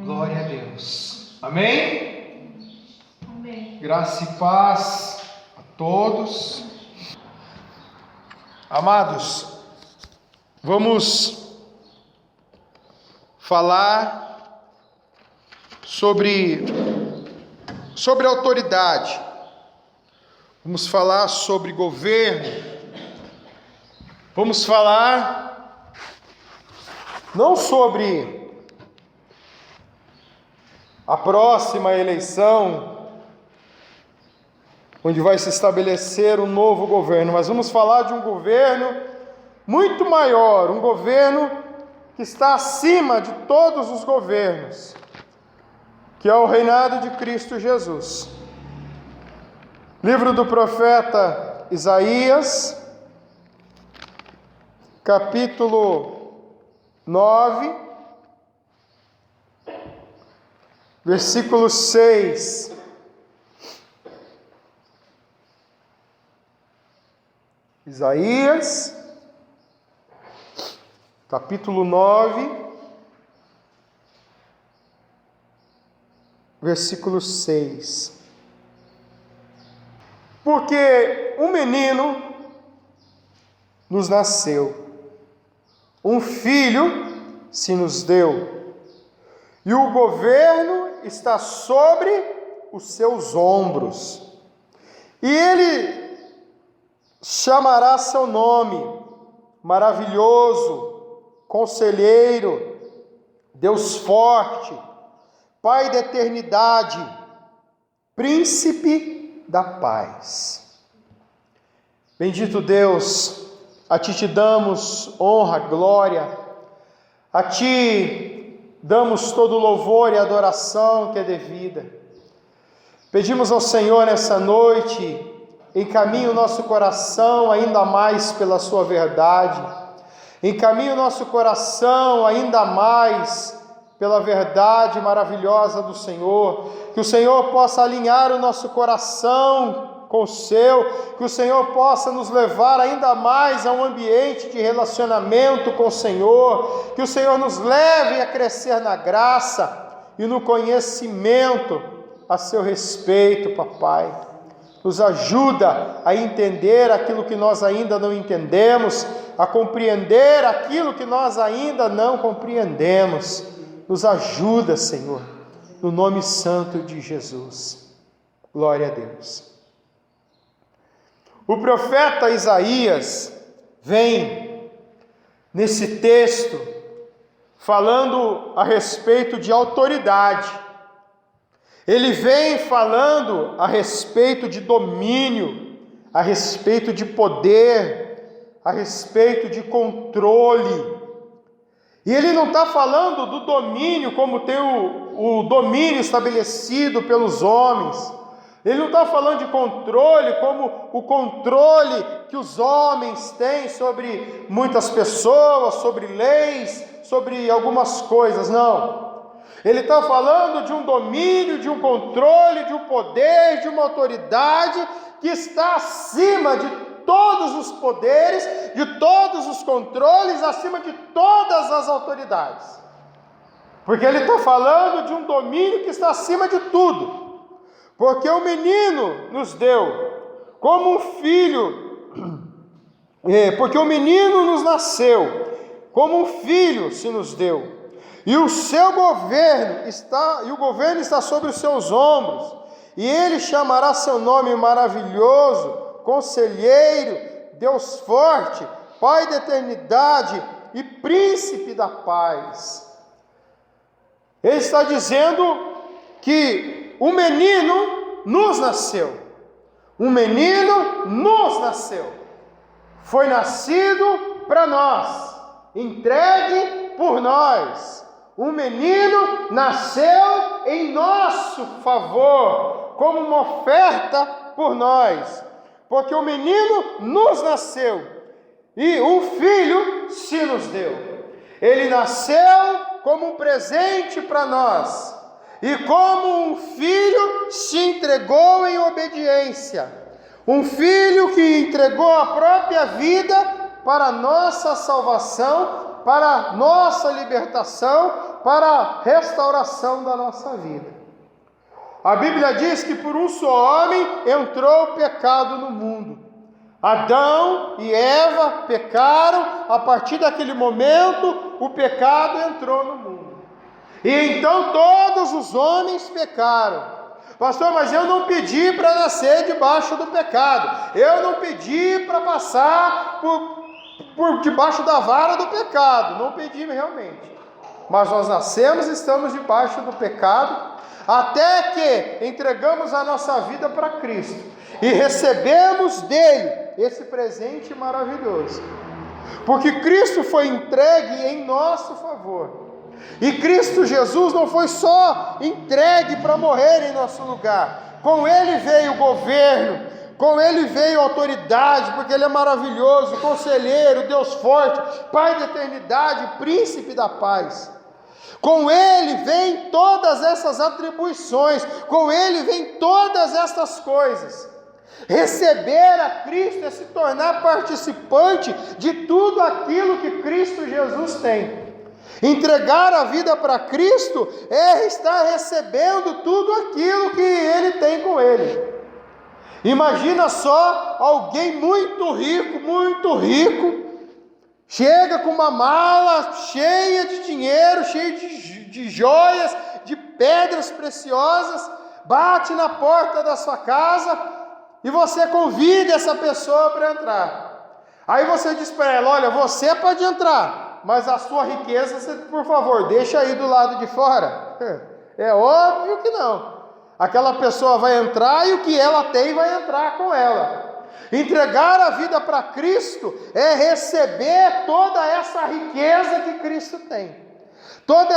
Glória a Deus. Amém? Amém. Graça e paz a todos. Amados, vamos falar sobre autoridade. Vamos falar sobre governo. Vamos falar não sobre a próxima eleição, onde vai se estabelecer um novo governo, mas vamos falar de um governo muito maior, um governo que está acima de todos os governos, que é o reinado de Cristo Jesus. Livro do profeta Isaías, capítulo 9, versículo 6. Isaías, capítulo 9, versículo 6. Porque um menino nos nasceu, um filho se nos deu, e o governo está sobre os seus ombros, e ele chamará seu nome, Maravilhoso, Conselheiro, Deus Forte, Pai da Eternidade, Príncipe da Paz. Bendito Deus, a Ti te damos honra, glória, a Ti damos todo louvor e adoração que é devida. Pedimos ao Senhor nessa noite, encaminhe o nosso coração ainda mais pela Sua verdade, encaminhe o nosso coração ainda mais pela verdade maravilhosa do Senhor, que o Senhor possa alinhar o nosso coração com o Seu, que o Senhor possa nos levar ainda mais a um ambiente de relacionamento com o Senhor, que o Senhor nos leve a crescer na graça e no conhecimento a Seu respeito, Papai. Nos ajuda a entender aquilo que nós ainda não entendemos, a compreender aquilo que nós ainda não compreendemos. Nos ajuda, Senhor, no nome santo de Jesus. Glória a Deus. O profeta Isaías vem nesse texto falando a respeito de autoridade. Ele vem falando a respeito de domínio, a respeito de poder, a respeito de controle. E ele não está falando do domínio como tem o domínio estabelecido pelos homens. Ele não está falando de controle como o controle que os homens têm sobre muitas pessoas, sobre leis, sobre algumas coisas, não. Ele está falando de um domínio, de um controle, de um poder, de uma autoridade que está acima de todos os poderes, de todos os controles, acima de todas as autoridades. Porque ele está falando de um domínio que está acima de tudo. Porque o menino nos deu como um filho, porque o menino nos nasceu, como um filho se nos deu. E o seu governo está sobre os seus ombros, e ele chamará seu nome Maravilhoso, Conselheiro, Deus Forte, Pai da Eternidade e Príncipe da Paz. Ele está dizendo que o menino nos nasceu. Um menino nos nasceu. Foi nascido para nós, entregue por nós. Um menino nasceu em nosso favor, como uma oferta por nós, porque o menino nos nasceu e um filho se nos deu. Ele nasceu como um presente para nós e como um filho se entregou em obediência. Um filho que entregou a própria vida para a nossa salvação, para a nossa libertação, para a restauração da nossa vida. A Bíblia diz que por um só homem entrou o pecado no mundo. Adão e Eva pecaram, a partir daquele momento o pecado entrou no mundo. E então todos os homens pecaram. Pastor, mas eu não pedi para nascer debaixo do pecado. Eu não pedi para passar por debaixo da vara do pecado. Não pedi realmente. Mas nós nascemos e estamos debaixo do pecado, até que entregamos a nossa vida para Cristo e recebemos dele esse presente maravilhoso. Porque Cristo foi entregue em nosso favor. E Cristo Jesus não foi só entregue para morrer em nosso lugar. Com Ele veio o governo, com Ele veio a autoridade, porque Ele é maravilhoso, conselheiro, Deus forte, Pai da eternidade, príncipe da paz. Com Ele vem todas essas atribuições, com Ele vem todas estas coisas. Receber a Cristo é se tornar participante de tudo aquilo que Cristo Jesus tem. Entregar a vida para Cristo é estar recebendo tudo aquilo que Ele tem com Ele. Imagina só alguém muito rico, chega com uma mala cheia de dinheiro, cheia de joias, de pedras preciosas, bate na porta da sua casa e você convida essa pessoa para entrar. Aí você diz para ela: olha, você pode entrar, mas a sua riqueza, você, por favor, deixa aí do lado de fora. É óbvio que não. Aquela pessoa vai entrar e o que ela tem vai entrar com ela. Entregar a vida para Cristo é receber toda essa riqueza que Cristo tem. Todo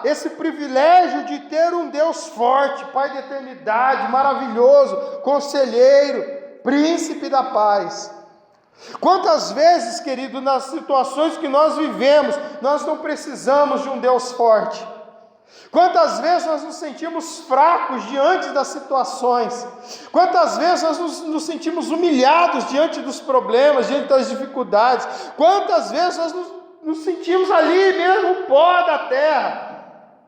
esse privilégio de ter um Deus forte, Pai da eternidade, maravilhoso, conselheiro, príncipe da paz. Quantas vezes, querido, nas situações que nós vivemos, nós não precisamos de um Deus forte? Quantas vezes nós nos sentimos fracos diante das situações? Quantas vezes nós nos sentimos humilhados diante dos problemas, diante das dificuldades? Quantas vezes nós nos sentimos ali mesmo pó da terra?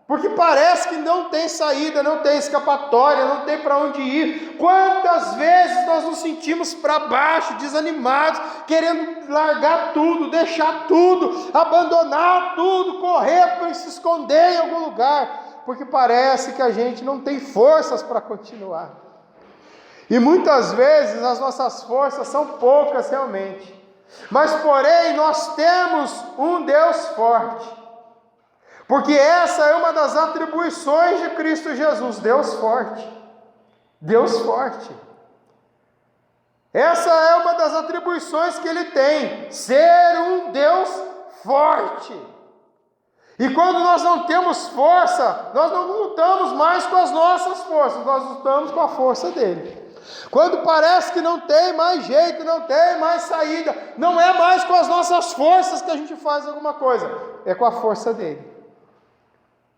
Porque parece que não tem saída, não tem escapatória, não tem para onde ir. Quantas vezes nós nos sentimos para baixo, desanimados, querendo largar tudo, deixar tudo, abandonar tudo, correr para se esconder em algum lugar, porque parece que a gente não tem forças para continuar. E muitas vezes as nossas forças são poucas realmente, mas porém nós temos um Deus forte. Porque essa é uma das atribuições de Cristo Jesus, Deus forte. Deus forte. Essa é uma das atribuições que Ele tem, ser um Deus forte. E quando nós não temos força, nós não lutamos mais com as nossas forças, nós lutamos com a força dEle. Quando parece que não tem mais jeito, não tem mais saída, não é mais com as nossas forças que a gente faz alguma coisa, é com a força dEle.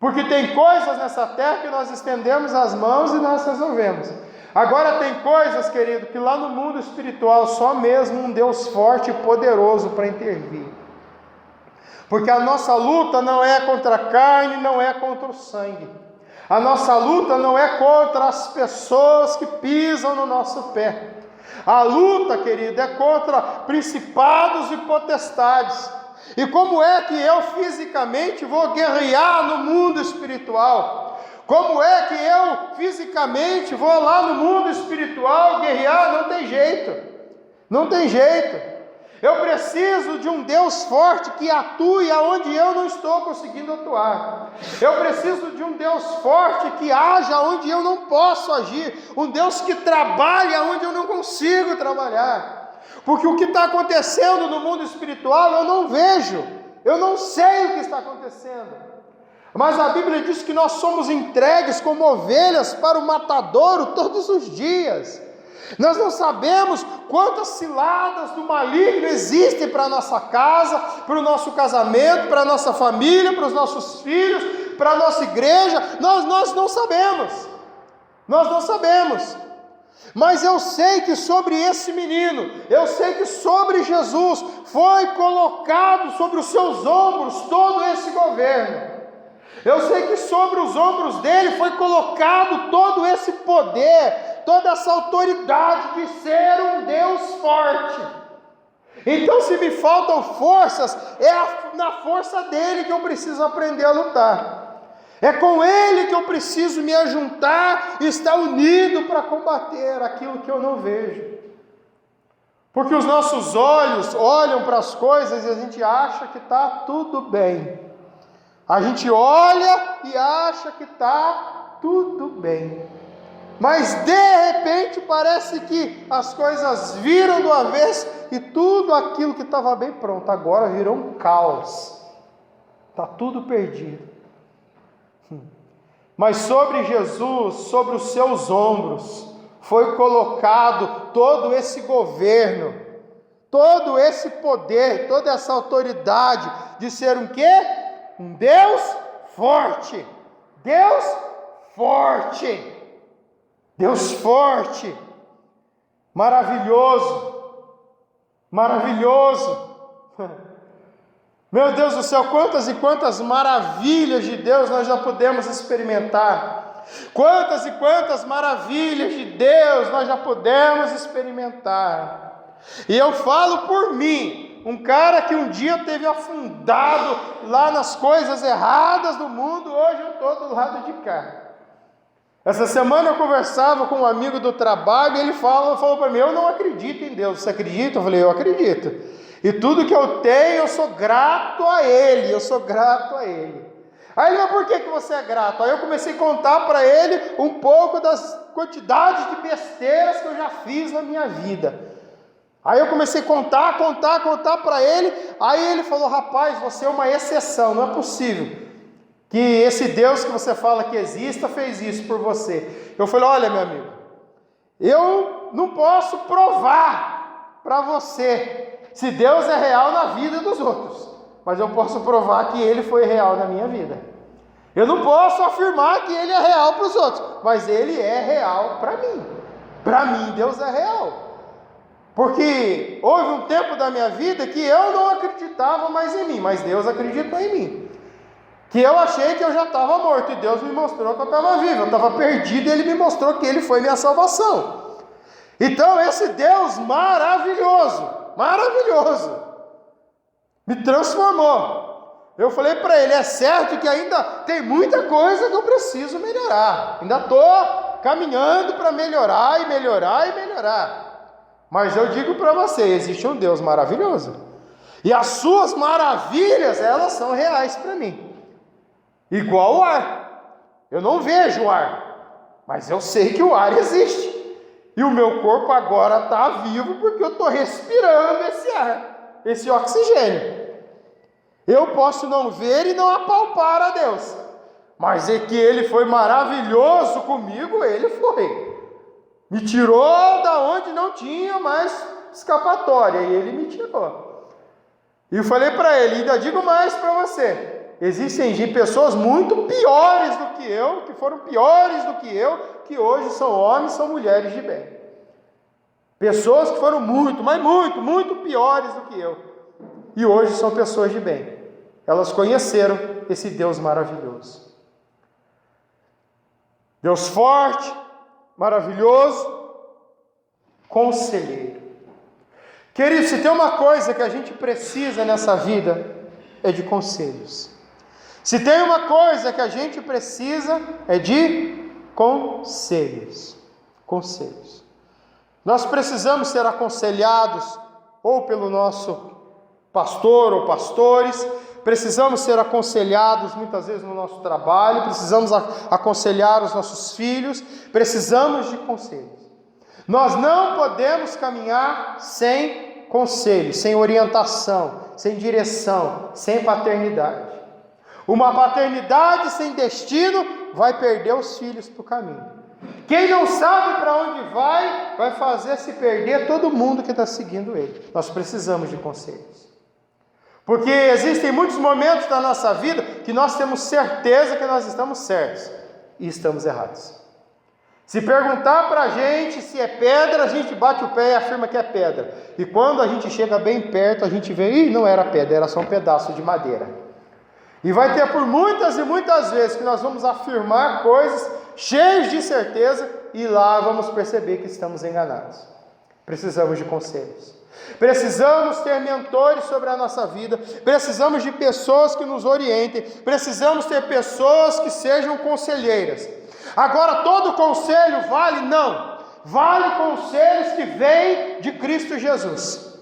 Porque tem coisas nessa terra que nós estendemos as mãos e nós resolvemos. Agora tem coisas, querido, que lá no mundo espiritual só mesmo um Deus forte e poderoso para intervir. Porque a nossa luta não é contra a carne, não é contra o sangue. A nossa luta não é contra as pessoas que pisam no nosso pé. A luta, querido, é contra principados e potestades. E como é que eu fisicamente vou guerrear no mundo espiritual? Como é que eu fisicamente vou lá no mundo espiritual guerrear? Não tem jeito. Não tem jeito. Eu preciso de um Deus forte que atue aonde eu não estou conseguindo atuar. Eu preciso de um Deus forte que haja onde eu não posso agir. Um Deus que trabalhe aonde eu não consigo trabalhar. Porque o que está acontecendo no mundo espiritual eu não vejo, eu não sei o que está acontecendo. Mas a Bíblia diz que nós somos entregues como ovelhas para o matadouro todos os dias. Nós não sabemos quantas ciladas do maligno existem para a nossa casa, para o nosso casamento, para a nossa família, para os nossos filhos, para a nossa igreja. Nós não sabemos. Nós não sabemos. Mas eu sei que sobre esse menino, eu sei que sobre Jesus, foi colocado sobre os seus ombros todo esse governo. Eu sei que sobre os ombros dele foi colocado todo esse poder, toda essa autoridade de ser um Deus forte. Então, se me faltam forças, é na força dele que eu preciso aprender a lutar. É com ele que eu preciso me ajuntar e estar unido para combater aquilo que eu não vejo. Porque os nossos olhos olham para as coisas e a gente acha que está tudo bem. A gente olha e acha que está tudo bem. Mas de repente parece que as coisas viram do avesso e tudo aquilo que estava bem pronto agora virou um caos. Está tudo perdido. Mas sobre Jesus, sobre os seus ombros, foi colocado todo esse governo, todo esse poder, toda essa autoridade de ser um quê? Um Deus forte. Deus forte. Deus forte. Maravilhoso. Maravilhoso. Meu Deus do céu, quantas e quantas maravilhas de Deus nós já podemos experimentar. Quantas e quantas maravilhas de Deus nós já podemos experimentar. E eu falo por mim, um cara que um dia teve afundado lá nas coisas erradas do mundo, hoje eu estou do lado de cá. Essa semana eu conversava com um amigo do trabalho e ele falou para mim, eu não acredito em Deus. Você acredita? Eu falei, eu acredito. E tudo que eu tenho, eu sou grato a Ele, eu sou grato a Ele. Aí ele, mas por que você é grato? Aí eu comecei a contar para ele um pouco das quantidades de besteiras que eu já fiz na minha vida. Aí eu comecei a contar para ele, aí ele falou, rapaz, você é uma exceção, não é possível que esse Deus que você fala que exista, fez isso por você. Eu falei, olha meu amigo, eu não posso provar para você se Deus é real na vida dos outros, mas eu posso provar que Ele foi real na minha vida. Eu não posso afirmar que Ele é real para os outros, mas Ele é real para mim. Para mim, Deus é real. Porque houve um tempo da minha vida que eu não acreditava mais em mim, mas Deus acreditou em mim. Que eu achei que eu já estava morto, e Deus me mostrou que eu estava vivo, eu estava perdido, e Ele me mostrou que Ele foi minha salvação. Então, esse Deus maravilhoso, me transformou. Eu falei para ele, é certo que ainda tem muita coisa que eu preciso melhorar, ainda estou caminhando para melhorar, mas eu digo para você, existe um Deus maravilhoso, e as suas maravilhas, elas são reais para mim, igual o ar. Eu não vejo o ar, mas eu sei que o ar existe. E o meu corpo agora está vivo porque eu estou respirando esse ar, esse oxigênio. Eu posso não ver e não apalpar a Deus, mas é que Ele foi maravilhoso comigo, Ele foi. Me tirou da onde não tinha mais escapatória, e Ele me tirou. E eu falei para ele, ainda digo mais para você, existem pessoas muito piores do que eu, que foram piores do que eu, que hoje são homens, são mulheres de bem. Pessoas que foram muito piores do que eu, e hoje são pessoas de bem. Elas conheceram esse Deus maravilhoso. Deus forte, maravilhoso, conselheiro. Queridos, se tem uma coisa que a gente precisa nessa vida, é de conselhos. Se tem uma coisa que a gente precisa, é de conselhos. Conselhos. Nós precisamos ser aconselhados ou pelo nosso pastor ou pastores, precisamos ser aconselhados muitas vezes no nosso trabalho, precisamos aconselhar os nossos filhos, precisamos de conselhos. Nós não podemos caminhar sem conselho, sem orientação, sem direção, sem paternidade. Uma paternidade sem destino vai perder os filhos para o caminho. Quem não sabe para onde vai fazer se perder todo mundo que está seguindo ele. Nós precisamos de conselhos. Porque existem muitos momentos da nossa vida que nós temos certeza que nós estamos certos e estamos errados. Se perguntar para a gente se é pedra, a gente bate o pé e afirma que é pedra. E quando a gente chega bem perto, a gente vê, não era pedra, era só um pedaço de madeira. E vai ter por muitas e muitas vezes que nós vamos afirmar coisas cheios de certeza e lá vamos perceber que estamos enganados. Precisamos de conselhos. Precisamos ter mentores sobre a nossa vida. Precisamos de pessoas que nos orientem. Precisamos ter pessoas que sejam conselheiras. Agora, todo conselho vale? Não. Vale conselhos que vêm de Cristo Jesus.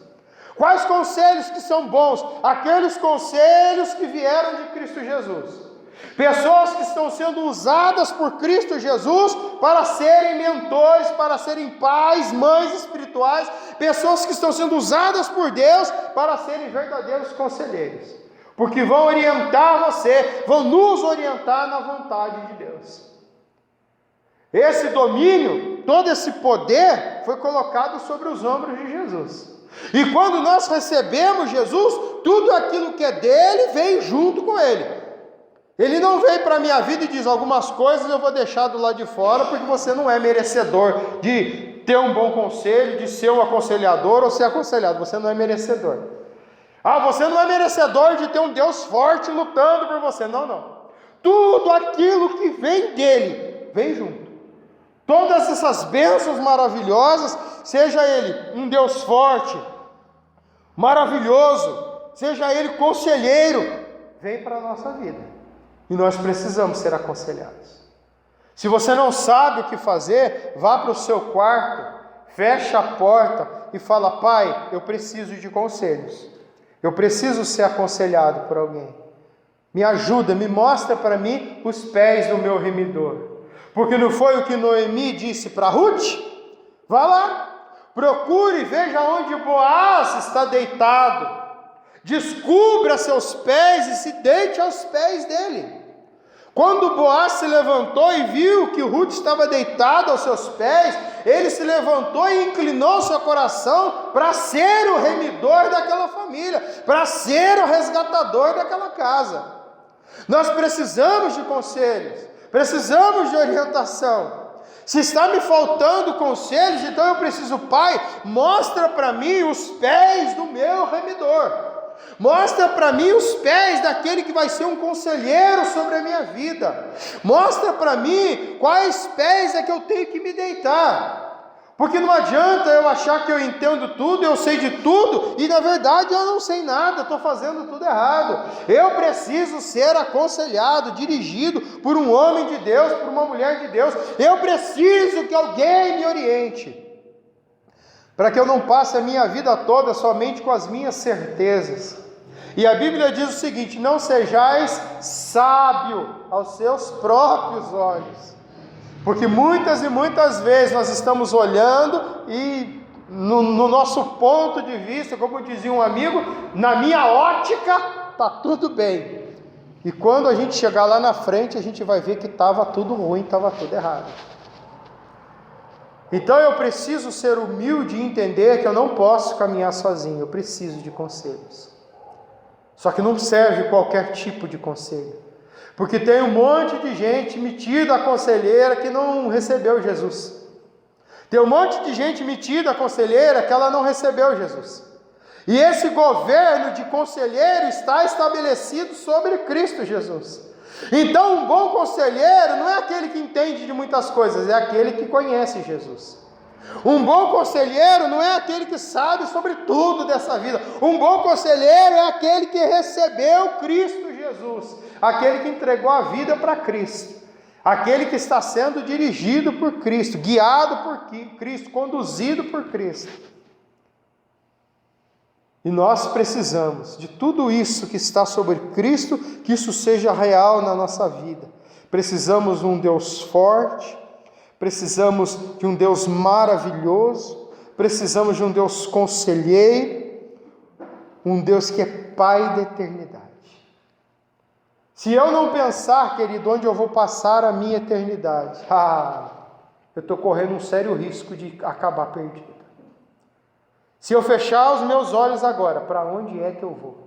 Quais conselhos que são bons? Aqueles conselhos que vieram de Cristo Jesus. Pessoas que estão sendo usadas por Cristo Jesus para serem mentores, para serem pais, mães espirituais. Pessoas que estão sendo usadas por Deus para serem verdadeiros conselheiros. Porque vão orientar você, vão nos orientar na vontade de Deus. Esse domínio, todo esse poder foi colocado sobre os ombros de Jesus. E quando nós recebemos Jesus, tudo aquilo que é dele vem junto com ele. Ele não veio para a minha vida e diz: algumas coisas eu vou deixar do lado de fora, porque você não é merecedor de ter um bom conselho, de ser um aconselhador ou ser aconselhado. Você não é merecedor. Você não é merecedor de ter um Deus forte lutando por você. Não. Tudo aquilo que vem dele, vem junto. Todas essas bênçãos maravilhosas, seja ele um Deus forte, maravilhoso, seja ele conselheiro, vem para a nossa vida. E nós precisamos ser aconselhados. Se você não sabe o que fazer, vá para o seu quarto, fecha a porta e fala: Pai, eu preciso de conselhos. Eu preciso ser aconselhado por alguém. Me ajuda, me mostra para mim os pés do meu remidor. Porque não foi o que Noemi disse para Ruth? Vá lá, procure e veja onde Boaz está deitado. Descubra seus pés e se deite aos pés dele. Quando Boaz se levantou e viu que Ruth estava deitada aos seus pés, ele se levantou e inclinou seu coração para ser o remidor daquela família, para ser o resgatador daquela casa. Nós precisamos de conselhos, precisamos de orientação. Se está me faltando conselhos, então eu preciso: Pai, mostra para mim os pés do meu remidor. Mostra para mim os pés daquele que vai ser um conselheiro sobre a minha vida. Mostra para mim quais pés é que eu tenho que me deitar. Porque não adianta eu achar que eu entendo tudo, eu sei de tudo, e na verdade eu não sei nada, estou fazendo tudo errado. Eu preciso ser aconselhado, dirigido por um homem de Deus, por uma mulher de Deus. Eu preciso que alguém me oriente, para que eu não passe a minha vida toda somente com as minhas certezas. E a Bíblia diz o seguinte: não sejais sábio aos seus próprios olhos. Porque muitas e muitas vezes nós estamos olhando e no nosso ponto de vista, como dizia um amigo, na minha ótica está tudo bem. E quando a gente chegar lá na frente, a gente vai ver que estava tudo ruim, estava tudo errado. Então eu preciso ser humilde e entender que eu não posso caminhar sozinho, eu preciso de conselhos. Só que não serve qualquer tipo de conselho, porque tem um monte de gente metida a conselheira que não recebeu Jesus. Tem um monte de gente metida a conselheira que ela não recebeu Jesus. E esse governo de conselheiro está estabelecido sobre Cristo Jesus. Então um bom conselheiro não é aquele que entende de muitas coisas, é aquele que conhece Jesus. Um bom conselheiro não é aquele que sabe sobre tudo dessa vida. Um bom conselheiro é aquele que recebeu Cristo Jesus, aquele que entregou a vida para Cristo, aquele que está sendo dirigido por Cristo, guiado por Cristo, conduzido por Cristo. E nós precisamos de tudo isso que está sobre Cristo, que isso seja real na nossa vida. Precisamos de um Deus forte, precisamos de um Deus maravilhoso, precisamos de um Deus conselheiro, um Deus que é Pai da eternidade. Se eu não pensar, querido, onde eu vou passar a minha eternidade, eu estou correndo um sério risco de acabar perdido. Se eu fechar os meus olhos agora, para onde é que eu vou?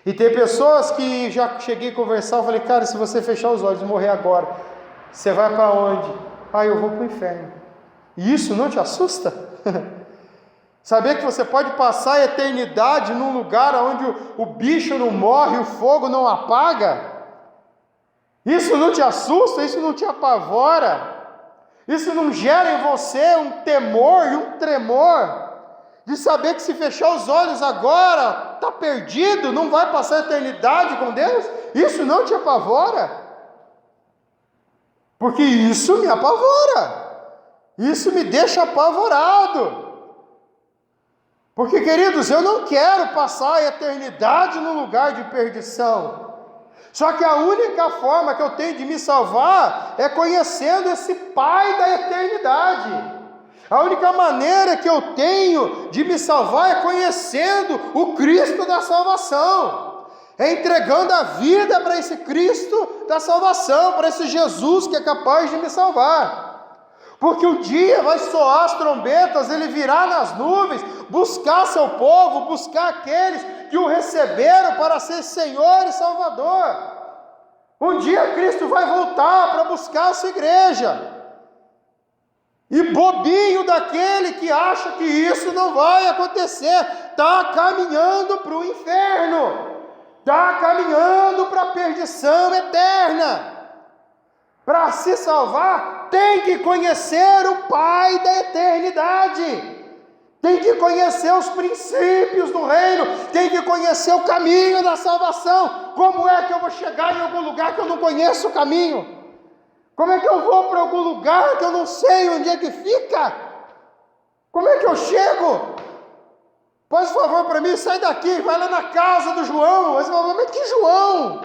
E tem pessoas que já cheguei a conversar, eu falei: cara, se você fechar os olhos e morrer agora, você vai para onde? Eu vou para o inferno. E isso não te assusta? Saber que você pode passar a eternidade num lugar onde o bicho não morre, o fogo não apaga? Isso não te assusta? Isso não te apavora? Isso não gera em você um temor e um tremor de saber que se fechar os olhos agora, está perdido, não vai passar a eternidade com Deus? Isso não te apavora? Porque isso me apavora, isso me deixa apavorado. Porque, queridos, eu não quero passar a eternidade num lugar de perdição. Só que a única forma que eu tenho de me salvar é conhecendo esse Pai da eternidade. A única maneira que eu tenho de me salvar é conhecendo o Cristo da salvação. É entregando a vida para esse Cristo da salvação, para esse Jesus que é capaz de me salvar. Porque um dia vai soar as trombetas, ele virá nas nuvens, buscar seu povo, buscar aqueles que o receberam para ser Senhor e Salvador. Um dia Cristo vai voltar para buscar a sua igreja. E bobinho daquele que acha que isso não vai acontecer, está caminhando para o inferno, está caminhando para a perdição eterna. Para se salvar, tem que conhecer o Pai da eternidade, tem que conhecer os princípios do reino, tem que conhecer o caminho da salvação. Como é que eu vou chegar em algum lugar que eu não conheço o caminho? Como é que eu vou para algum lugar que eu não sei onde é que fica? Como é que eu chego? Faz favor para mim, sai daqui, vai lá na casa do João. Mas que João?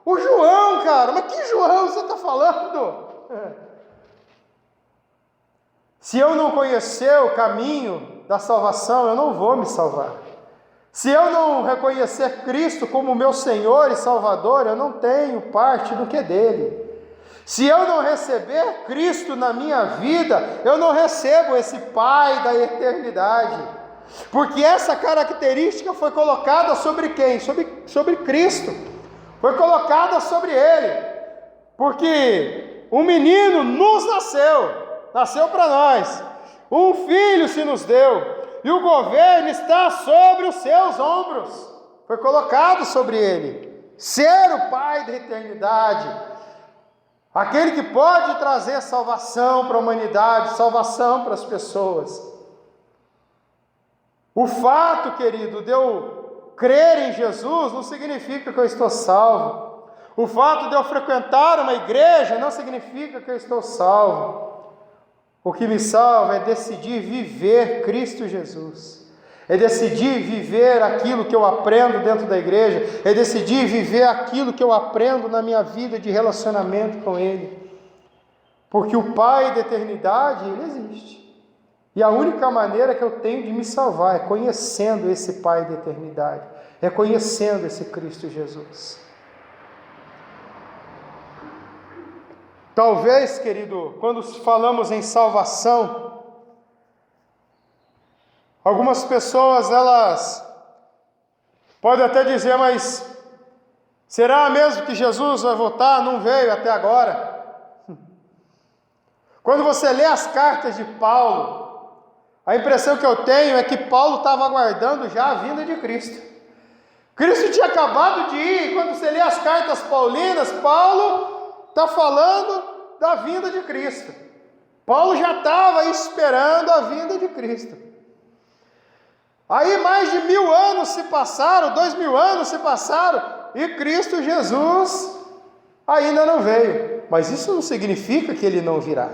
O João, cara, mas que João você está falando? Se eu não conhecer o caminho da salvação, eu não vou me salvar. Se eu não reconhecer Cristo como meu Senhor e Salvador, eu não tenho parte do que é dele. Se eu não receber Cristo na minha vida, eu não recebo esse Pai da eternidade. Porque essa característica foi colocada sobre quem? Sobre Cristo. Foi colocada sobre Ele. Porque um menino nos nasceu para nós. Um filho se nos deu. E o governo está sobre os seus ombros. Foi colocado sobre Ele. Ser o Pai da eternidade. Aquele que pode trazer salvação para a humanidade, salvação para as pessoas. O fato, querido, de eu crer em Jesus não significa que eu estou salvo. O fato de eu frequentar uma igreja não significa que eu estou salvo. O que me salva é decidir viver Cristo Jesus. É decidir viver aquilo que eu aprendo dentro da igreja, é decidir viver aquilo que eu aprendo na minha vida de relacionamento com Ele. Porque o Pai da eternidade, Ele existe. E a única maneira que eu tenho de me salvar é conhecendo esse Pai da eternidade, é conhecendo esse Cristo Jesus. Talvez, querido, quando falamos em salvação, algumas pessoas, elas podem até dizer, mas será mesmo que Jesus vai voltar? Não veio até agora. Quando você lê as cartas de Paulo, a impressão que eu tenho é que Paulo estava aguardando já a vinda de Cristo. Cristo tinha acabado de ir, e quando você lê as cartas paulinas, Paulo está falando da vinda de Cristo. Paulo já estava esperando a vinda de Cristo. Aí mais de 1000 anos se passaram, 2000 anos se passaram, e Cristo Jesus ainda não veio. Mas isso não significa que Ele não virá.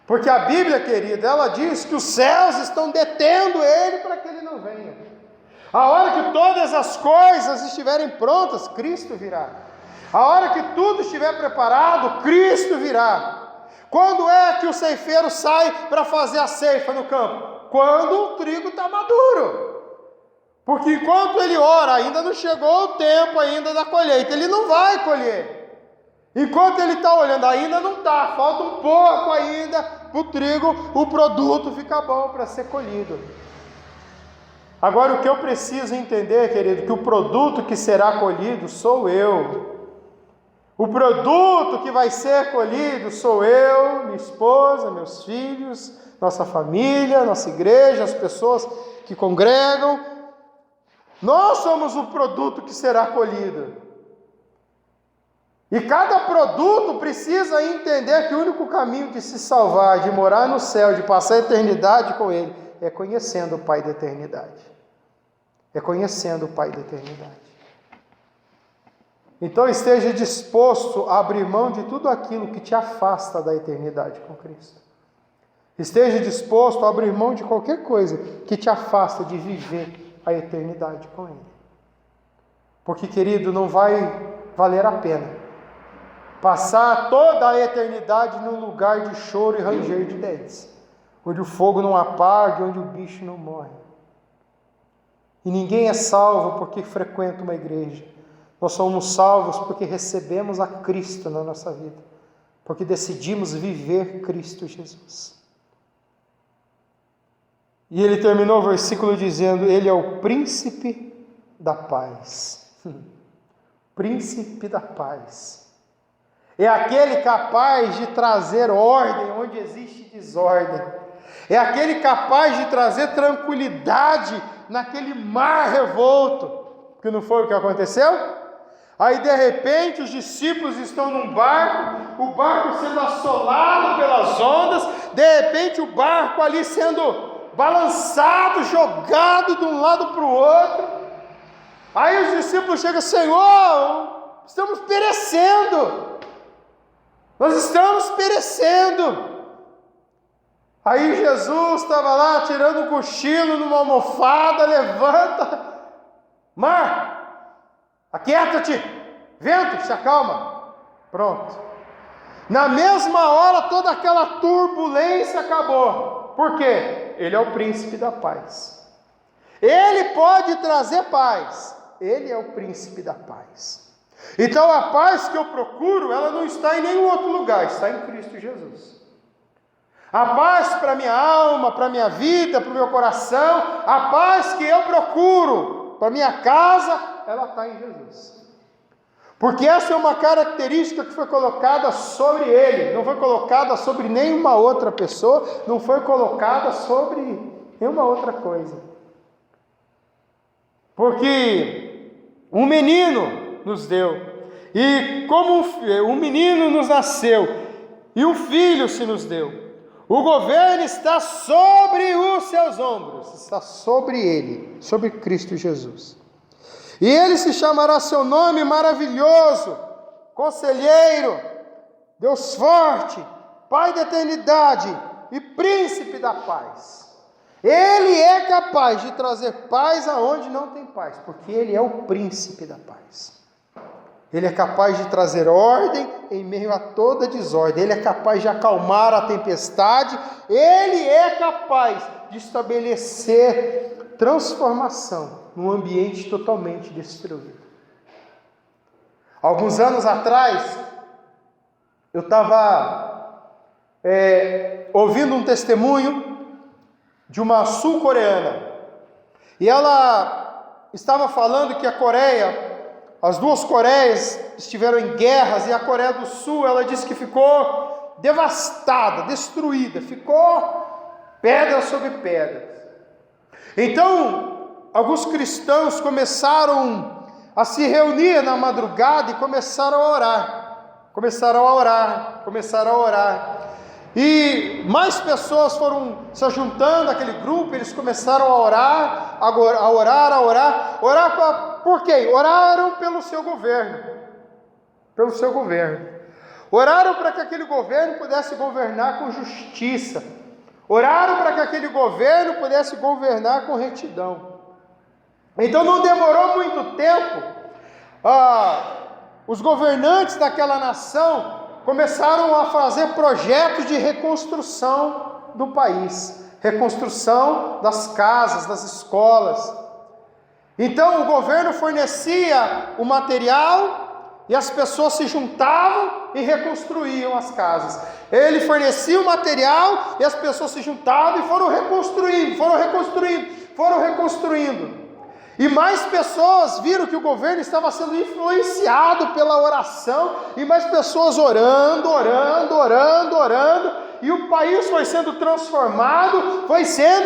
Porque a Bíblia, querida, ela diz que os céus estão detendo Ele para que Ele não venha. A hora que todas as coisas estiverem prontas, Cristo virá. A hora que tudo estiver preparado, Cristo virá. Quando é que o ceifeiro sai para fazer a ceifa no campo? Quando o trigo está maduro. Porque enquanto ele ora, ainda não chegou o tempo ainda da colheita, ele não vai colher. Enquanto ele está olhando, ainda não está, falta um pouco ainda para o trigo, o produto ficar bom para ser colhido. Agora o que eu preciso entender, querido, que o produto que será colhido sou eu. O produto que vai ser colhido sou eu, minha esposa, meus filhos, nossa família, nossa igreja, as pessoas que congregam. Nós somos o produto que será colhido. E cada produto precisa entender que o único caminho de se salvar, de morar no céu, de passar a eternidade com Ele, é conhecendo o Pai da eternidade. É conhecendo o Pai da eternidade. Então esteja disposto a abrir mão de tudo aquilo que te afasta da eternidade com Cristo. Esteja disposto a abrir mão de qualquer coisa que te afasta de viver a eternidade com Ele. Porque, querido, não vai valer a pena passar toda a eternidade num lugar de choro e ranger de dentes, onde o fogo não apaga, onde o bicho não morre. E ninguém é salvo porque frequenta uma igreja. Nós somos salvos porque recebemos a Cristo na nossa vida, porque decidimos viver Cristo Jesus. E ele terminou o versículo dizendo: Ele é o príncipe da paz. Príncipe da paz. É aquele capaz de trazer ordem onde existe desordem. É aquele capaz de trazer tranquilidade naquele mar revolto. Que não foi o que aconteceu? Aí de repente os discípulos estão num barco, o barco sendo assolado pelas ondas, de repente o barco ali sendo balançado, jogado de um lado para o outro. Aí os discípulos chegam: Senhor, estamos perecendo. Nós estamos perecendo. Aí Jesus estava lá tirando um cochilo numa almofada, levanta: Mar, aquieta-te, vento, se acalma. Pronto. Na mesma hora toda aquela turbulência acabou. Por quê? Ele é o príncipe da paz. Ele pode trazer paz. Ele é o príncipe da paz. Então a paz que eu procuro, ela não está em nenhum outro lugar, está em Cristo Jesus. A paz para a minha alma, para a minha vida, para o meu coração, a paz que eu procuro para a minha casa, ela está em Jesus. Porque essa é uma característica que foi colocada sobre Ele, não foi colocada sobre nenhuma outra pessoa, não foi colocada sobre nenhuma outra coisa. Porque um menino nos deu, e como um menino nos nasceu, e um filho se nos deu. O governo está sobre os seus ombros, está sobre ele, sobre Cristo Jesus. E ele se chamará seu nome maravilhoso, Conselheiro, Deus forte, Pai da eternidade e Príncipe da paz. Ele é capaz de trazer paz aonde não tem paz, porque Ele é o príncipe da paz. Ele é capaz de trazer ordem em meio a toda desordem. Ele é capaz de acalmar a tempestade. Ele é capaz de estabelecer transformação num ambiente totalmente destruído. Alguns anos atrás, eu estava ouvindo um testemunho de uma sul-coreana. E ela estava falando que a Coreia, as duas Coreias estiveram em guerras, e a Coreia do Sul, ela disse que ficou devastada, destruída, ficou pedra sobre pedra. Então, alguns cristãos começaram a se reunir na madrugada e começaram a orar. E mais pessoas foram se juntando àquele grupo, eles começaram a orar. Orar por quê? Oraram pelo seu governo. Oraram para que aquele governo pudesse governar com justiça. Oraram para que aquele governo pudesse governar com retidão. Então não demorou muito tempo, os governantes daquela nação começaram a fazer projetos de reconstrução do país, reconstrução das casas, das escolas. Então o governo fornecia o material e as pessoas se juntavam e reconstruíam as casas. Ele fornecia o material e as pessoas se juntavam e foram reconstruindo. E mais pessoas viram que o governo estava sendo influenciado pela oração, e mais pessoas orando, e o país foi sendo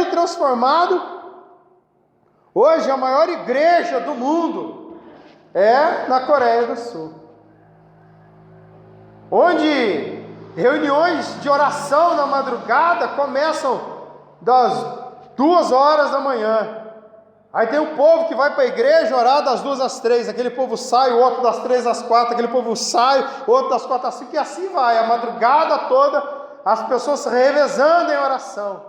transformado. Hoje a maior igreja do mundo é na Coreia do Sul, onde reuniões de oração na madrugada começam das 2 horas da manhã. Aí tem um povo que vai para a igreja orar das 2 às 3, aquele povo sai, o outro das 3 às 4, aquele povo sai, o outro das 4 às 5, e assim vai, a madrugada toda, as pessoas se revezando em oração,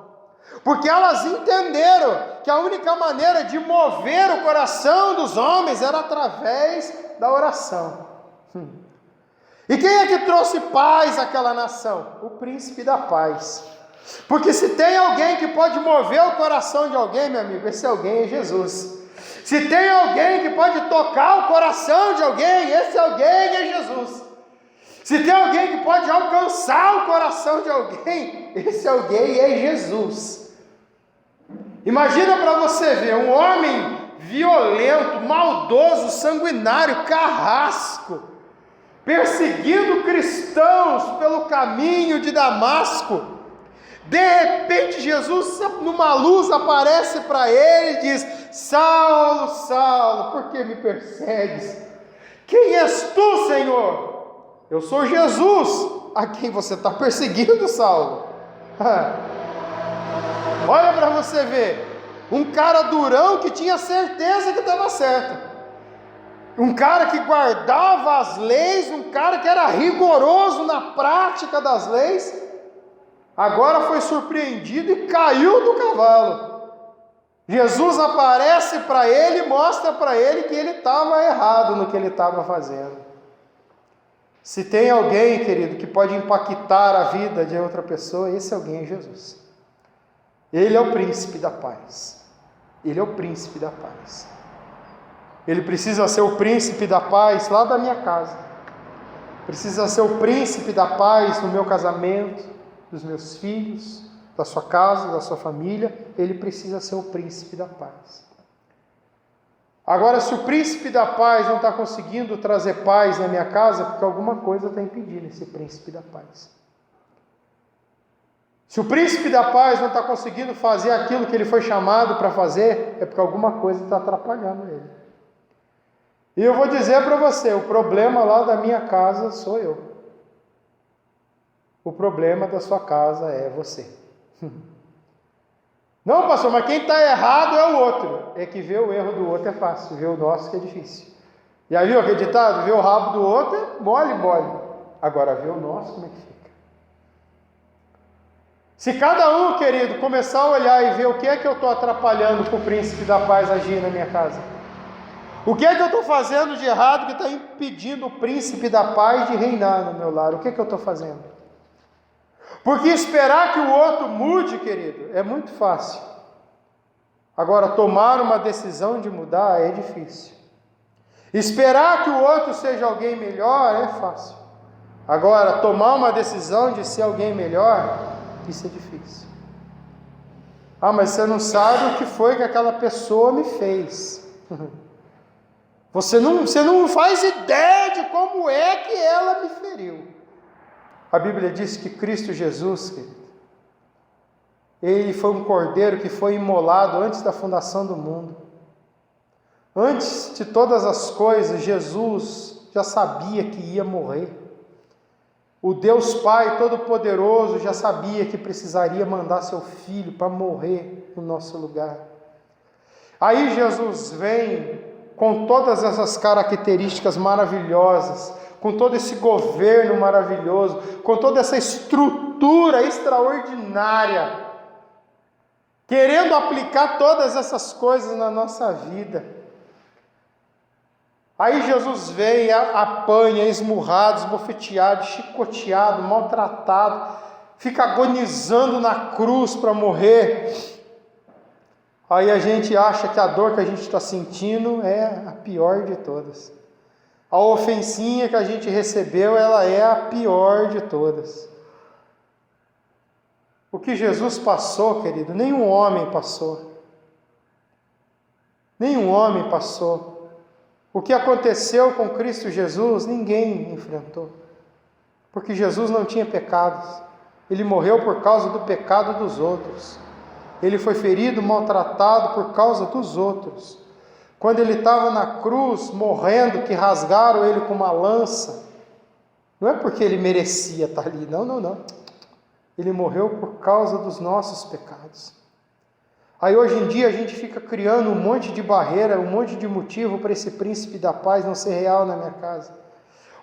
porque elas entenderam que a única maneira de mover o coração dos homens era através da oração. E quem é que trouxe paz àquela nação? O príncipe da paz. Porque se tem alguém que pode mover o coração de alguém, meu amigo, esse alguém é Jesus. Se tem alguém que pode tocar o coração de alguém, esse alguém é Jesus. Se tem alguém que pode alcançar o coração de alguém, esse alguém é Jesus. Imagina para você ver um homem violento, maldoso, sanguinário, carrasco, perseguindo cristãos pelo caminho de Damasco. De repente Jesus, numa luz, aparece para ele e diz: Saulo, Saulo, por que me persegues? Quem és tu, Senhor? Eu sou Jesus, a quem você está perseguindo, Saulo. Olha para você ver, um cara durão que tinha certeza que estava certo, um cara que guardava as leis, um cara que era rigoroso na prática das leis, agora foi surpreendido e caiu do cavalo. Jesus aparece para ele e mostra para ele que ele estava errado no que ele estava fazendo. Se tem alguém, querido, que pode impactar a vida de outra pessoa, esse alguém é Jesus. Ele é o príncipe da paz. Ele é o príncipe da paz. Ele precisa ser o príncipe da paz lá da minha casa. Precisa ser o príncipe da paz no meu casamento, dos meus filhos, da sua casa, da sua família. Ele precisa ser o príncipe da paz. Agora, se o príncipe da paz não está conseguindo trazer paz na minha casa, porque alguma coisa está impedindo esse príncipe da paz. Se o príncipe da paz não está conseguindo fazer aquilo que ele foi chamado para fazer, é porque alguma coisa está atrapalhando ele. E eu vou dizer para você, o problema lá da minha casa sou eu. O problema da sua casa é você. Não, pastor, mas quem está errado é o outro. É que ver o erro do outro é fácil, ver o nosso que é difícil. Já viu aquele ditado? Ver o rabo do outro é mole. Agora, ver o nosso, como é que fica? Se cada um, querido, começar a olhar e ver o que é que eu estou atrapalhando para o príncipe da paz agir na minha casa, o que é que eu estou fazendo de errado que está impedindo o príncipe da paz de reinar no meu lar? O que é que eu estou fazendo? Porque esperar que o outro mude, querido, é muito fácil. Agora, tomar uma decisão de mudar é difícil. Esperar que o outro seja alguém melhor é fácil. Agora, tomar uma decisão de ser alguém melhor, isso é difícil. Ah, mas você não sabe o que foi que aquela pessoa me fez. Você não faz ideia de como é que ela me feriu. A Bíblia diz que Cristo Jesus, querido, ele foi um cordeiro que foi imolado antes da fundação do mundo. Antes de todas as coisas, Jesus já sabia que ia morrer. O Deus Pai Todo-Poderoso já sabia que precisaria mandar seu Filho para morrer no nosso lugar. Aí Jesus vem com todas essas características maravilhosas, com todo esse governo maravilhoso, com toda essa estrutura extraordinária, querendo aplicar todas essas coisas na nossa vida. Aí Jesus vem, apanha, esmurrado, esbofeteado, chicoteado, maltratado, fica agonizando na cruz para morrer. Aí a gente acha que a dor que a gente está sentindo é a pior de todas. A ofensinha que a gente recebeu, ela é a pior de todas. O que Jesus passou, querido, nenhum homem passou. Nenhum homem passou. O que aconteceu com Cristo Jesus, ninguém enfrentou. Porque Jesus não tinha pecados. Ele morreu por causa do pecado dos outros. Ele foi ferido, maltratado por causa dos outros. Quando ele estava na cruz, morrendo, que rasgaram ele com uma lança, não é porque ele merecia estar ali, não. Ele morreu por causa dos nossos pecados. Aí hoje em dia a gente fica criando um monte de barreira, um monte de motivo para esse príncipe da paz não ser real na minha casa.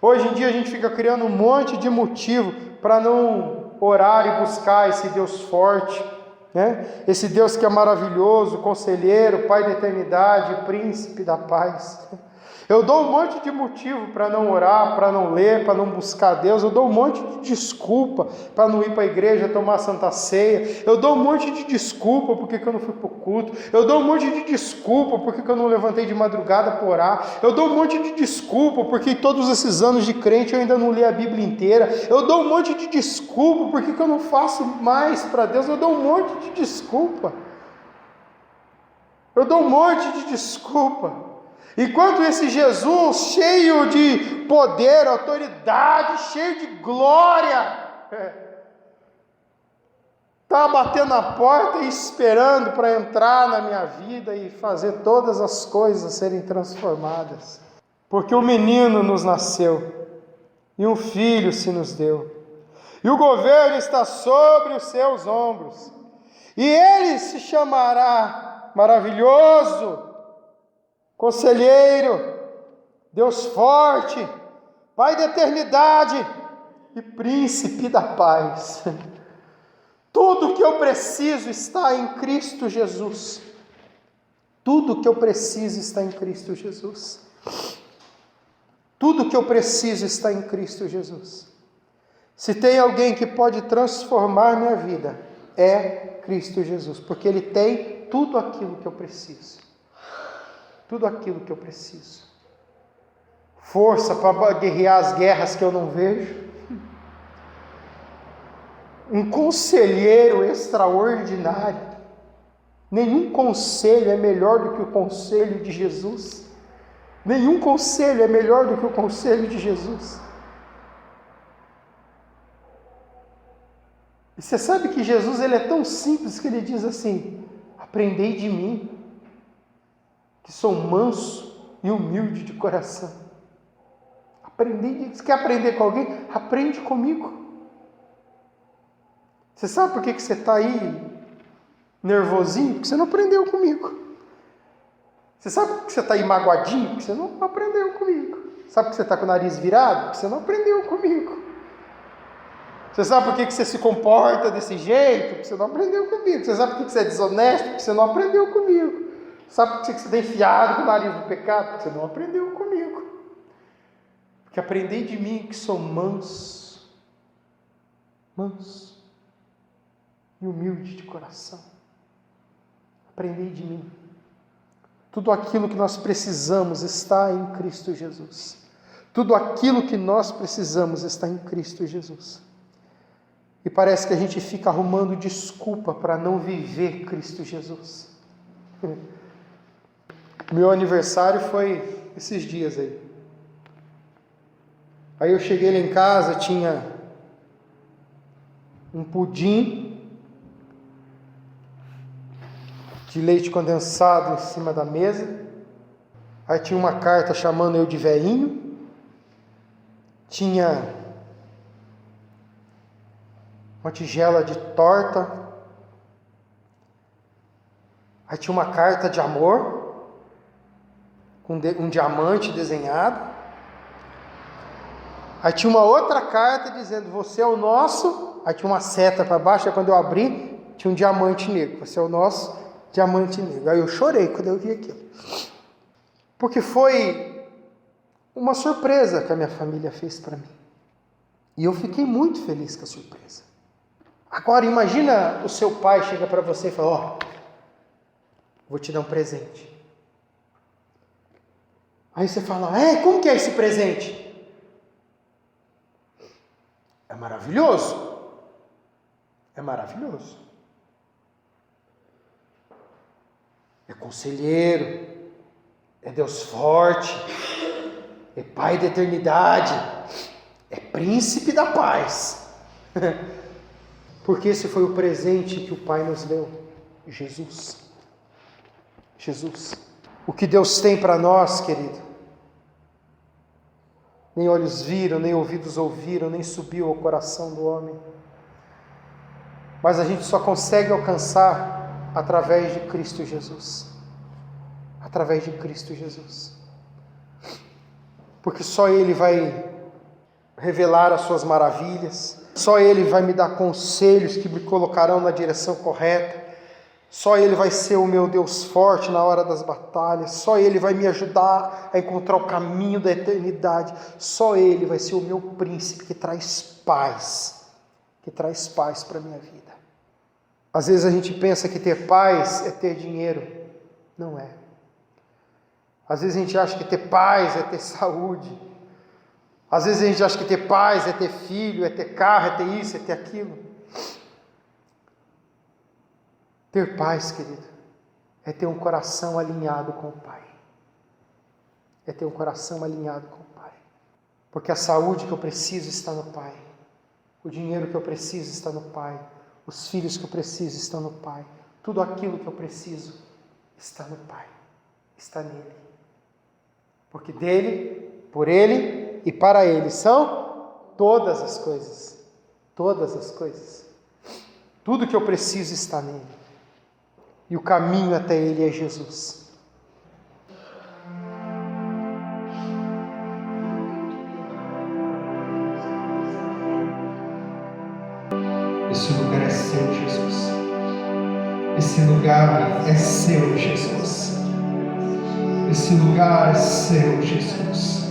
Hoje em dia a gente fica criando um monte de motivo para não orar e buscar esse Deus forte, né? Esse Deus que é maravilhoso, conselheiro, Pai da eternidade, príncipe da paz. Eu dou um monte de motivo para não orar, para não ler, para não buscar Deus. Eu dou um monte de desculpa para não ir para a igreja tomar a Santa Ceia. Eu dou um monte de desculpa porque eu não fui para o culto. Eu dou um monte de desculpa porque eu não levantei de madrugada para orar. Eu dou um monte de desculpa porque todos esses anos de crente eu ainda não li a Bíblia inteira. Eu dou um monte de desculpa porque eu não faço mais para Deus. Eu dou um monte de desculpa. Eu dou um monte de desculpa. Enquanto esse Jesus, cheio de poder, autoridade, cheio de glória, está batendo na porta e esperando para entrar na minha vida e fazer todas as coisas serem transformadas. Porque o menino nos nasceu, e um filho se nos deu, e o governo está sobre os seus ombros, e ele se chamará Maravilhoso, Conselheiro, Deus forte, Pai da eternidade e Príncipe da paz. Tudo que eu preciso está em Cristo Jesus. Tudo que eu preciso está em Cristo Jesus. Tudo que eu preciso está em Cristo Jesus. Se tem alguém que pode transformar minha vida, é Cristo Jesus, porque Ele tem tudo aquilo que eu preciso. Tudo aquilo que eu preciso. Força para guerrear as guerras que eu não vejo. Um conselheiro extraordinário. Nenhum conselho é melhor do que o conselho de Jesus. Nenhum conselho é melhor do que o conselho de Jesus. E você sabe que Jesus ele é tão simples que ele diz assim: aprendei de mim, que sou manso e humilde de coração. Você quer aprender com alguém? Aprende comigo. Você sabe por que você está aí nervosinho? Porque você não aprendeu comigo. Você sabe por que você está aí magoadinho? Porque você não aprendeu comigo. Sabe por que você está com o nariz virado? Porque você não aprendeu comigo. Você sabe por que você se comporta desse jeito? Porque você não aprendeu comigo. Você sabe por que você é desonesto? Porque você não aprendeu comigo. Sabe por que você está enfiado com o nariz no pecado? Porque você não aprendeu comigo. Porque aprendei de mim que sou manso e humilde de coração. Aprendei de mim. Tudo aquilo que nós precisamos está em Cristo Jesus. Tudo aquilo que nós precisamos está em Cristo Jesus. E parece que a gente fica arrumando desculpa para não viver Cristo Jesus. Meu aniversário foi esses dias aí. Aí eu cheguei lá em casa, tinha um pudim de leite condensado em cima da mesa. Aí tinha uma carta chamando eu de velhinho. Tinha uma tigela de torta. Aí tinha uma carta de amor, com um diamante desenhado. Aí tinha uma outra carta dizendo, você é o nosso. Aí tinha uma seta para baixo, aí quando eu abri, tinha um diamante negro. Você é o nosso diamante negro. Aí eu chorei quando eu vi aquilo. Porque foi uma surpresa que a minha família fez para mim. E eu fiquei muito feliz com a surpresa. Agora imagina o seu pai chega para você e fala, vou te dar um presente. Aí você fala, como que é esse presente? É maravilhoso. É maravilhoso. É conselheiro. é Deus forte, é Pai da eternidade, é Príncipe da paz. Porque esse foi o presente que o Pai nos deu, Jesus. Jesus. O que Deus tem para nós, querido, nem olhos viram, nem ouvidos ouviram, nem subiu ao coração do homem. Mas a gente só consegue alcançar através de Cristo Jesus. Através de Cristo Jesus. Porque só Ele vai revelar as suas maravilhas, só Ele vai me dar conselhos que me colocarão na direção correta, só Ele vai ser o meu Deus forte na hora das batalhas, só Ele vai me ajudar a encontrar o caminho da eternidade, só Ele vai ser o meu príncipe que traz paz para a minha vida. Às vezes a gente pensa que ter paz é ter dinheiro, não é. Às vezes a gente acha que ter paz é ter saúde, às vezes a gente acha que ter paz é ter filho, é ter carro, é ter isso, é ter aquilo. Ter paz, querido, é ter um coração alinhado com o Pai. É ter um coração alinhado com o Pai. Porque a saúde que eu preciso está no Pai. O dinheiro que eu preciso está no Pai. Os filhos que eu preciso estão no Pai. Tudo aquilo que eu preciso está no Pai. Está nele. Porque dele, por ele e para Ele são todas as coisas. Todas as coisas. Tudo que eu preciso está nele. E o caminho até Ele é Jesus. Esse lugar é seu, Jesus. Esse lugar é seu, Jesus. Esse lugar é seu, Jesus.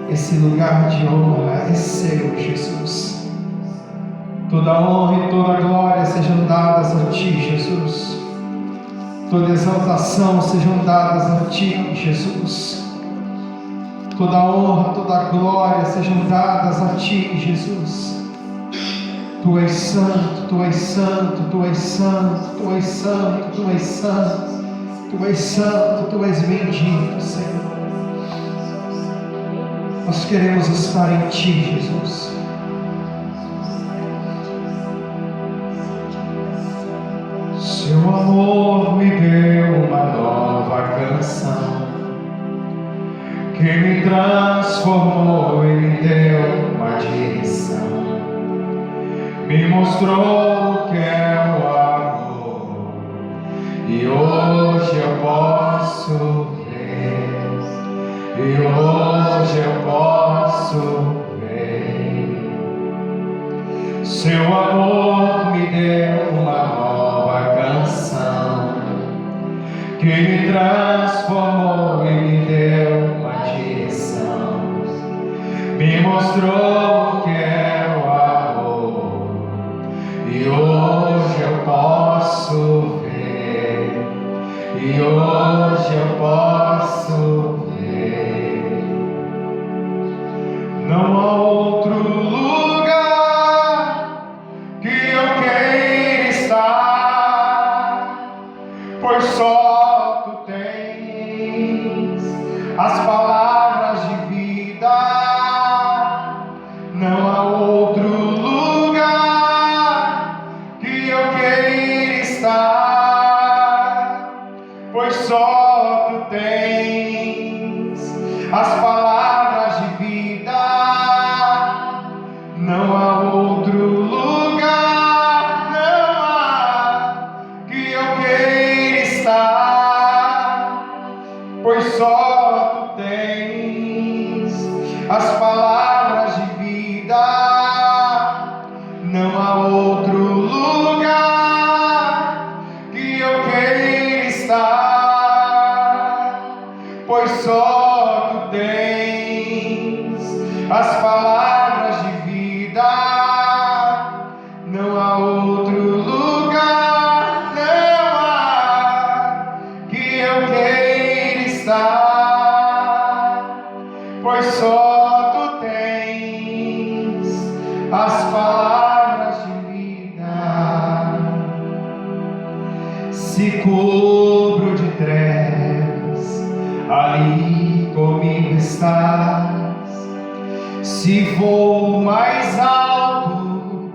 Esse lugar de honra é seu, Jesus. Toda honra e toda glória sejam dadas a Ti, Jesus. Toda exaltação sejam dadas a Ti, Jesus. Toda honra, toda glória sejam dadas a Ti, Jesus. Tu és santo, Tu és santo, Tu és santo, Tu és santo, Tu és santo, Tu és santo, Tu és bendito, Senhor. Nós queremos estar em Ti, Jesus. Seu amor me deu uma nova canção, que me transformou e me deu uma direção. Me mostrou o que é o amor, e hoje eu posso ver. E hoje eu posso ver. Seu amor me deu uma nova canção, que me transformou e me deu uma direção. Me mostrou o que é o amor, e hoje eu posso ver. E hoje eu posso ver. Não há outro lugar que eu queira estar, pois só Tu tens as palavras de vida. Não há outro lugar que eu queira estar, pois só Tu tens as palavras de vida. Não há outro lugar, não há, que eu queira estar, pois só Tu tens as palavras de vida. Não há outro lugar que eu queira estar, pois só Tu tens as palavras de vida. Não há outro lugar, não há, que eu queira estar, pois só Tu tens as palavras de vida. Se cubro de trevas, estás. Se vou mais alto,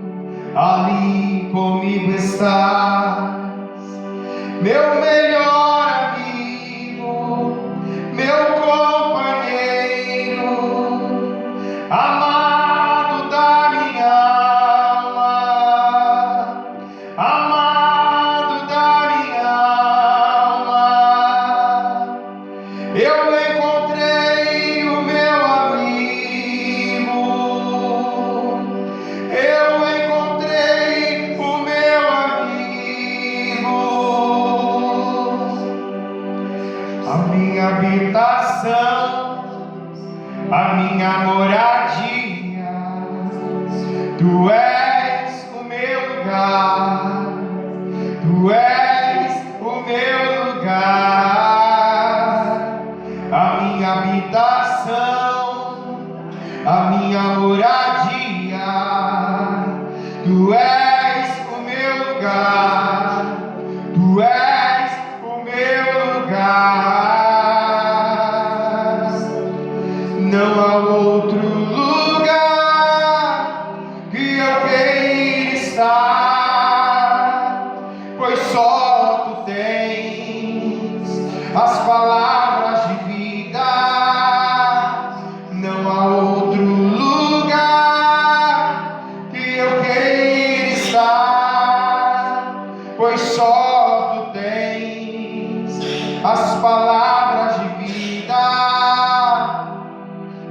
ali comigo estás. Meu melhor amigo, meu companheiro, amado da minha alma, amado da minha alma. Eu encontrei o meu amigo, eu encontrei o meu amigo, a minha habitação, a minha moradia. Tu és o meu lugar, tu és o meu lugar, a minha habitação, a minha moradia. Tu és o meu lugar, tu és o meu lugar. Não há outro lugar que eu queira estar, pois só tu tens as palavras de vida. Não há outro lugar que eu queira estar, pois só tu tens as palavras de vida.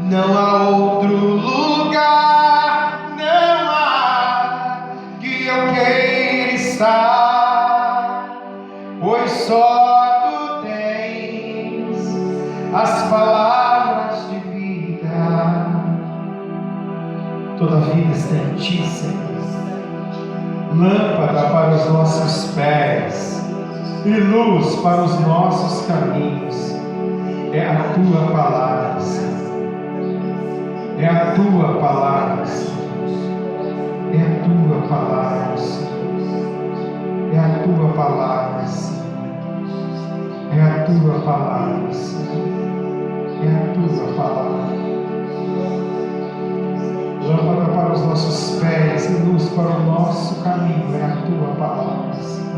Não há outro lugar, não há que eu queira estar, pois só tu tens as palavras de vida. Toda a vida está em ti, Senhor. Lâmpada para os nossos pés e luz para os nossos caminhos é a tua palavra, Senhor. É a tua palavra, Senhor. É a tua palavra, Senhor. É a tua palavra, Senhor. É a tua palavra, Senhor. É a tua palavra. Lâmpada para os nossos pés e luz para o nosso caminho é a tua palavra, Senhor.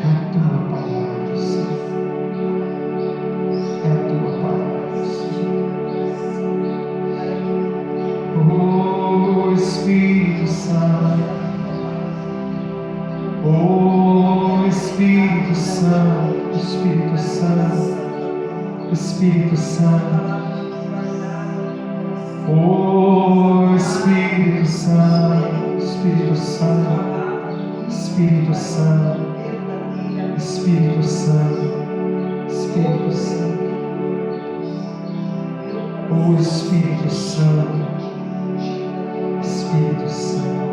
É a tua palavra, Senhor. É a tua palavra, Senhor. Oh Espírito Santo, oh Espírito Santo, Espírito Santo, Espírito Santo, oh Espírito Santo, Espírito Santo, Espírito Santo, Espírito Santo, Espírito Santo, oh Espírito Santo, Espírito Santo,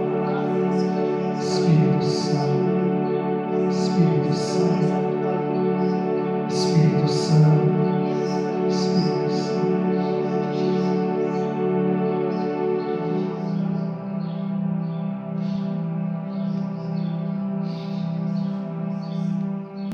Espírito Santo, Espírito Santo.